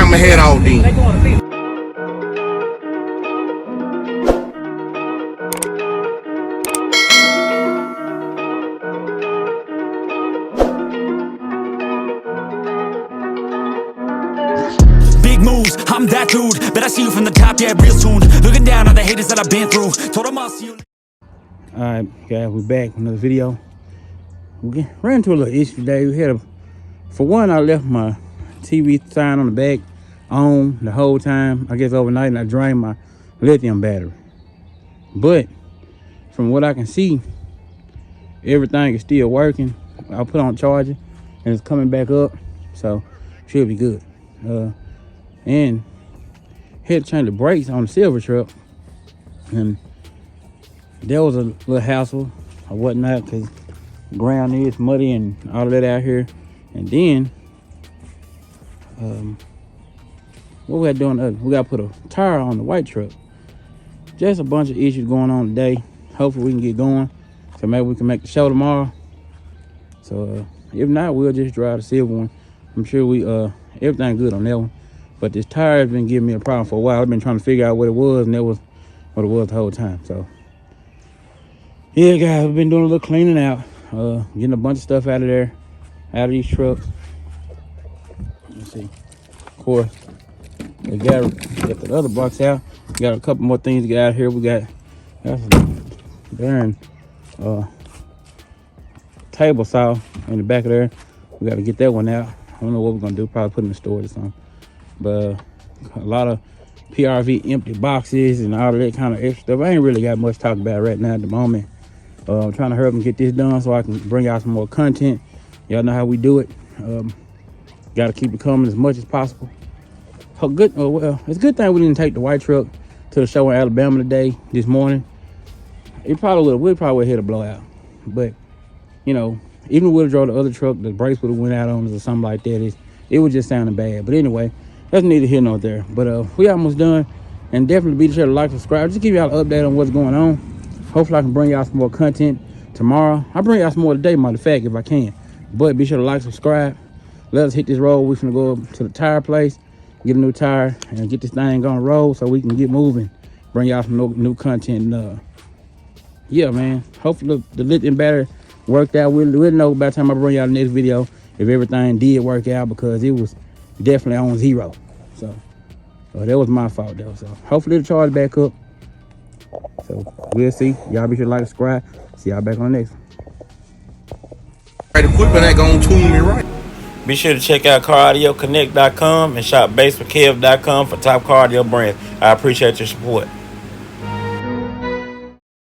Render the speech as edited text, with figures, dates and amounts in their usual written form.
my head off then. Big moves, I'm that dude. Bet I see you from the top, yeah, real soon. Looking down on the haters that I've been through. Told them I'll see you. Alright, guys, we're back with another video. We ran into a little issue today. We had for one, I left my TV sign on the back on the whole time, I guess overnight, and I drained my lithium battery. But from what I can see, everything is still working. I'll put on charger and it's coming back up, so should be good. And had to change the brakes on the silver truck, and there was a little hassle or whatnot because the ground is muddy and all of that out here. And then what we got doing, we got to put a tire on the white truck. Just a bunch of issues going on today. Hopefully we can get going, so maybe we can make the show tomorrow. So if not, we'll just drive the silver one. I'm sure we everything good on that one, but this tire has been giving me a problem for a while. I've been trying to figure out what it was, and that was what it was the whole time. So yeah, guys, we've been doing a little cleaning out, getting a bunch of stuff out of there, out of these trucks. Let's see. Of course, we got the other box out. We got a couple more things to get out of here. We got some bearing table saw in the back of there. We got to get that one out. I don't know what we're gonna do. Probably put it in the storage or something. But a lot of PRV empty boxes and all of that kind of extra stuff. I ain't really got much to talk about right now at the moment. I'm trying to hurry up and get this done so I can bring out some more content. Y'all know how we do it. Got to keep it coming as much as possible. Well, it's a good thing we didn't take the white truck to the show in Alabama today, this morning. We probably would have hit a blowout. But, you know, even if we would have drove the other truck, the brakes would have went out on us or something like that. It was just sounding bad. But anyway, that's neither here nor there. But we almost done. And definitely be sure to like, subscribe. Just give y'all an update on what's going on. Hopefully I can bring y'all some more content tomorrow. I'll bring y'all some more today, matter of fact, if I can. But be sure to like, subscribe. Let us hit this road. We're gonna go to the tire place, get a new tire, and get this thing on the road so we can get moving. Bring y'all some new content. And, yeah, man. Hopefully the lithium battery worked out. We'll know by the time I bring y'all the next video if everything did work out, because it was definitely on 0. So that was my fault though. So hopefully it'll charge back up. So we'll see. Y'all be sure to like, subscribe. See y'all back on the next one. Right, equipment ain't gonna tune me right. Be sure to check out CarAudioConnect.com and shop BASSWITHKEV.com for top car audio brands. I appreciate your support.